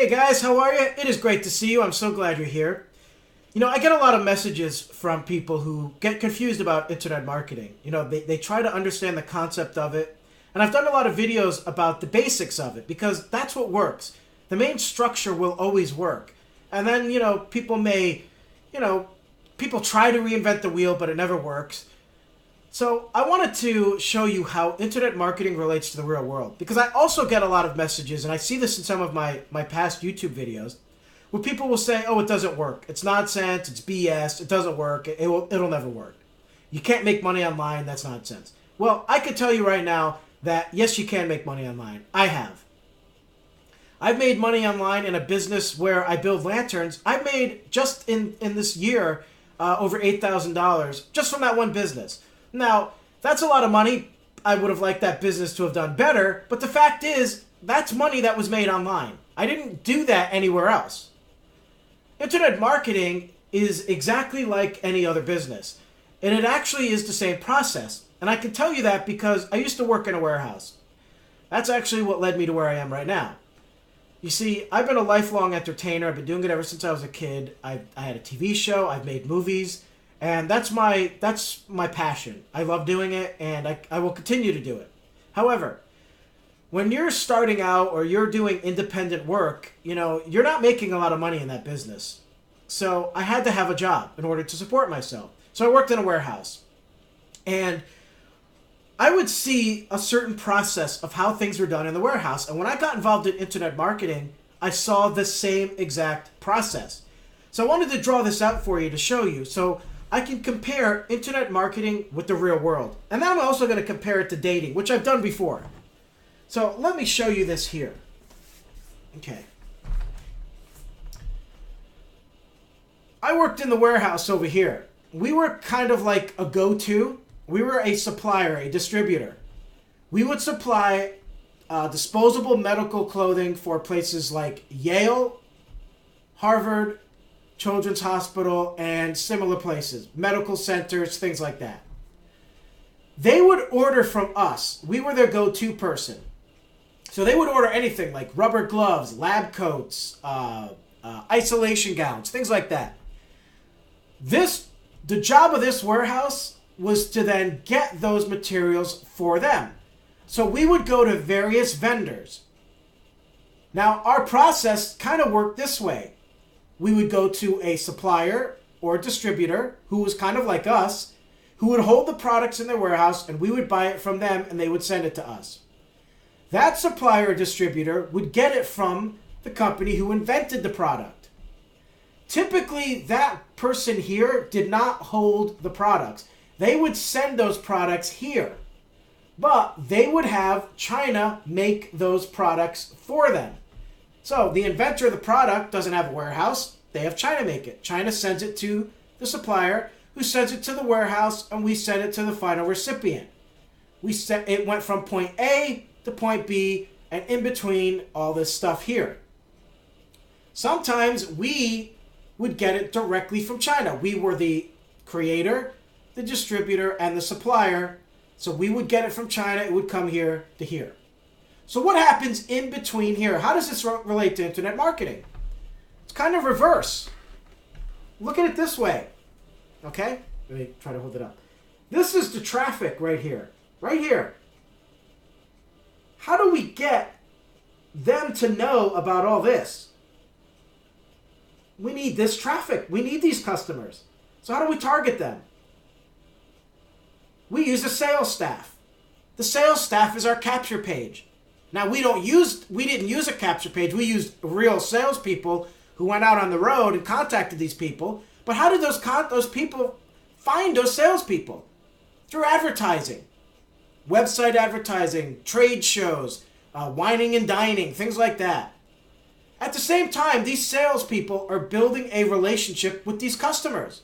Hey guys, how are you? It is great to see you. I'm so glad you're here. You know, I get a lot of messages from people who get confused about internet marketing. You know, they try to understand the concept of it. And I've done a lot of videos about the basics of it because that's what works. The main structure will always work. And then, people try to reinvent the wheel, but it never works. So I wanted to show you how internet marketing relates to the real world, because I also get a lot of messages, and I see this in some of my past YouTube videos, where people will say, oh, it doesn't work. It's nonsense. It's BS. It doesn't work. It'll never work. You can't make money online. That's nonsense. Well, I could tell you right now that, yes, you can make money online. I have. I've made money online in a business where I build lanterns. I made, just in this year, over $8,000 just from that one business. Now, that's a lot of money. I would have liked that business to have done better, but the fact is, that's money that was made online. I didn't do that anywhere else. Internet marketing is exactly like any other business, and it actually is the same process. And I can tell you that because I used to work in a warehouse. That's actually what led me to where I am right now. You see, I've been a lifelong entertainer. I've been doing it ever since I was a kid. I had a TV show. I've made movies. And that's my passion. I love doing it, and I will continue to do it. However, when you're starting out or you're doing independent work, you're not making a lot of money in that business. So I had to have a job in order to support myself. So I worked in a warehouse. And I would see a certain process of how things were done in the warehouse. And when I got involved in internet marketing, I saw the same exact process. So I wanted to draw this out for you to show you. So I can compare internet marketing with the real world. And then I'm also going to compare it to dating, which I've done before. So let me show you this here. Okay. I worked in the warehouse over here. We were kind of like a go-to. We were a supplier, a distributor. We would supply disposable medical clothing for places like Yale, Harvard, Children's Hospital, and similar places, medical centers, things like that. They would order from us. We were their go-to person. So they would order anything like rubber gloves, lab coats, isolation gowns, things like that. The job of this warehouse was to then get those materials for them. So we would go to various vendors. Now, our process kind of worked this way. We would go to a supplier or distributor who was kind of like us, who would hold the products in their warehouse, and we would buy it from them, and they would send it to us. That supplier or distributor would get it from the company who invented the product. Typically, that person here did not hold the products. They would send those products here, but they would have China make those products for them. So the inventor of the product doesn't have a warehouse. They have China make it. China sends it to the supplier, who sends it to the warehouse, and we send it to the final recipient. It went from point A to point B, and in between all this stuff here. Sometimes we would get it directly from China. We were the creator, the distributor, and the supplier. So we would get it from China. It would come here to here. So what happens in between here? How does this relate to internet marketing? It's kind of reverse. Look at it this way. Okay? Let me try to hold it up. This is the traffic right here. Right here. How do we get them to know about all this? We need this traffic. We need these customers. So how do we target them? We use a sales staff. The sales staff is our capture page. Now, we didn't use a capture page. We used real salespeople who went out on the road and contacted these people. But how did those people find those salespeople? Through advertising. Website advertising, trade shows, whining and dining, things like that. At the same time, these salespeople are building a relationship with these customers.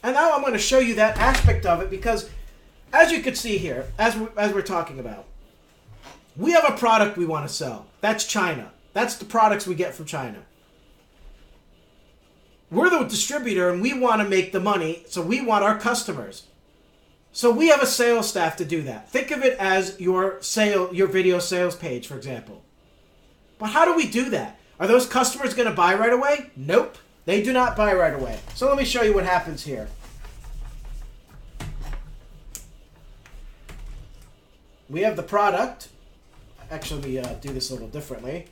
And now I'm going to show you that aspect of it because, as you can see here, as we're talking about, we have a product we want to sell. That's China. That's the products we get from China. We're the distributor and we want to make the money, so we want our customers. So we have a sales staff to do that. Think of it as your video sales page, for example. But how do we do that? Are those customers going to buy right away? Nope. They do not buy right away. So let me show you what happens here. We have the product. Actually, let me do this a little differently.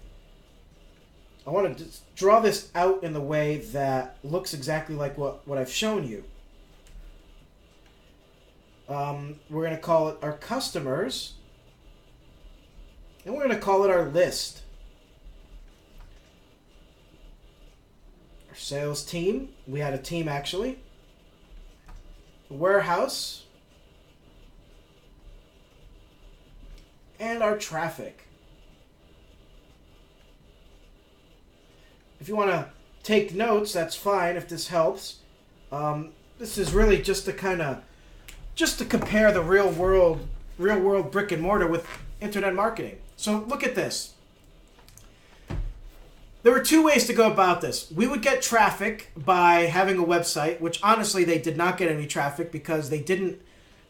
I want to just draw this out in the way that looks exactly like what I've shown you. We're going to call it our customers. And we're going to call it our list. Our sales team. We had a team, actually. The warehouse. And our traffic. If you want to take notes, that's fine if this helps. This is really just to compare the real world brick and mortar with internet marketing. So look at this. There were two ways to go about this. We would get traffic by having a website, which honestly they did not get any traffic because they didn't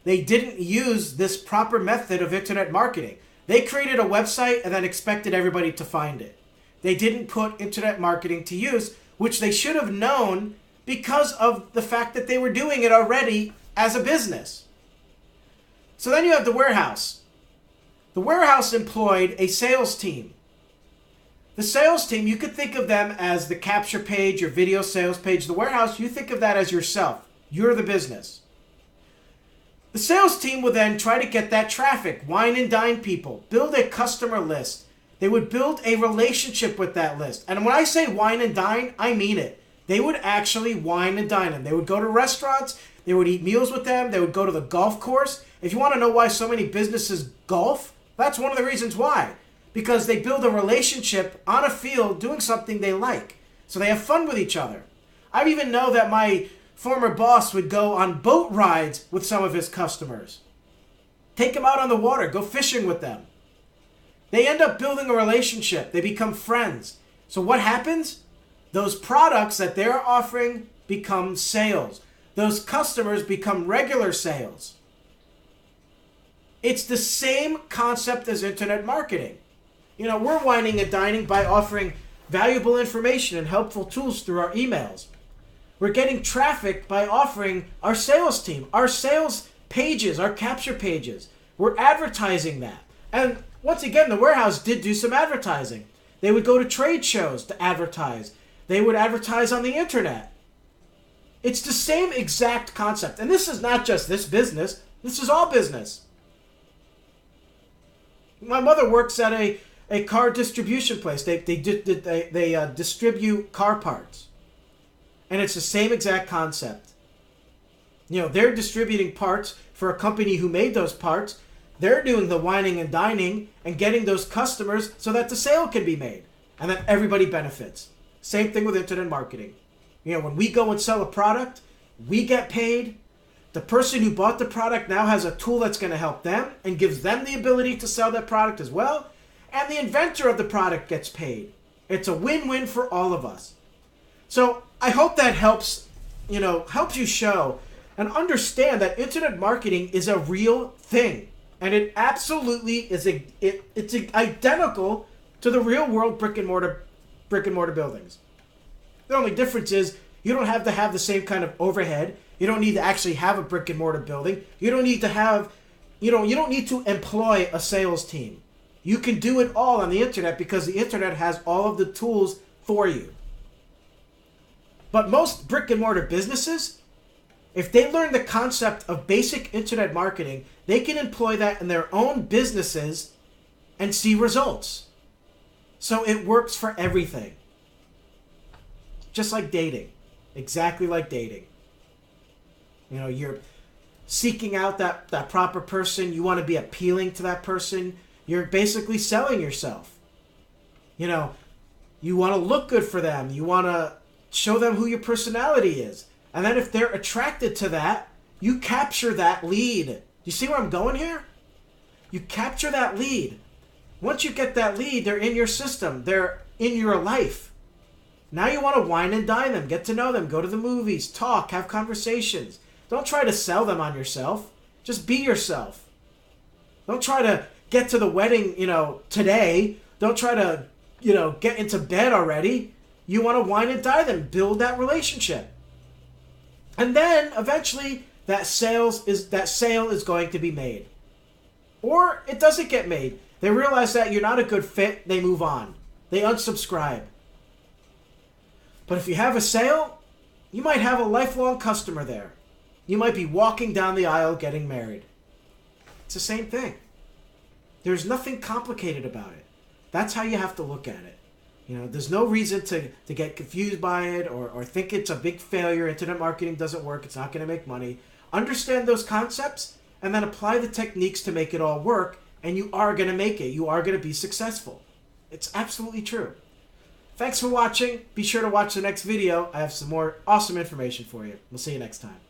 use this proper method of internet marketing. They created a website and then expected everybody to find it. They didn't put internet marketing to use, which they should have known because of the fact that they were doing it already as a business. So then you have the warehouse. The warehouse employed a sales team. The sales team, you could think of them as the capture page, your video sales page. The warehouse, you think of that as yourself. You're the business. The sales team would then try to get that traffic, wine and dine people, build a customer list. They would build a relationship with that list. And when I say wine and dine, I mean it. They would actually wine and dine them. They would go to restaurants. They would eat meals with them. They would go to the golf course. If you want to know why so many businesses golf, that's one of the reasons why. Because they build a relationship on a field doing something they like. So they have fun with each other. I even know that my former boss would go on boat rides with some of his customers. Take them out on the water. Go fishing with them. They end up building a relationship. They become friends. So what happens? Those products that they're offering become sales. Those customers become regular sales. It's the same concept as internet marketing. You know, we're wining and dining by offering valuable information and helpful tools through our emails. We're getting traffic by offering our sales team, our sales pages, our capture pages. We're advertising that. And once again, the warehouse did do some advertising. They would go to trade shows to advertise. They would advertise on the internet. It's the same exact concept. And this is not just this business. This is all business. My mother works at a car distribution place. They distribute car parts. And it's the same exact concept. You know, they're distributing parts for a company who made those parts. They're doing the wining and dining and getting those customers so that the sale can be made and that everybody benefits. Same thing with internet marketing. You know, when we go and sell a product, we get paid. The person who bought the product now has a tool that's going to help them and gives them the ability to sell that product as well. And the inventor of the product gets paid. It's a win-win for all of us. So I hope that helps you show and understand that internet marketing is a real thing. And it absolutely is it's identical to the real world brick and mortar buildings. The only difference is you don't have to have the same kind of overhead. You don't need to actually have a brick and mortar building. You don't need to employ a sales team. You can do it all on the internet because the internet has all of the tools for you. But most brick and mortar businesses, if they learn the concept of basic internet marketing, they can employ that in their own businesses and see results. So it works for everything. Just like dating. Exactly like dating. You know, you're seeking out that proper person. You want to be appealing to that person. You're basically selling yourself. You know, you want to look good for them. You want to show them who your personality is. And then if they're attracted to that, you capture that lead. You see where I'm going here? You capture that lead. Once you get that lead, they're in your system. They're in your life. Now you want to wine and dine them, get to know them, go to the movies, talk, have conversations. Don't try to sell them on yourself. Just be yourself. Don't try to get to the wedding, today. Don't try to get into bed already. You want to wine and dine them, build that relationship. And then eventually that sale is going to be made. Or it doesn't get made. They realize that you're not a good fit, they move on. They unsubscribe. But if you have a sale, you might have a lifelong customer there. You might be walking down the aisle getting married. It's the same thing. There's nothing complicated about it. That's how you have to look at it. There's no reason to get confused by it or think it's a big failure. Internet marketing doesn't work. It's not going to make money. Understand those concepts and then apply the techniques to make it all work, and you are going to make it. You are going to be successful. It's absolutely true. Thanks for watching. Be sure to watch the next video. I have some more awesome information for you. We'll see you next time.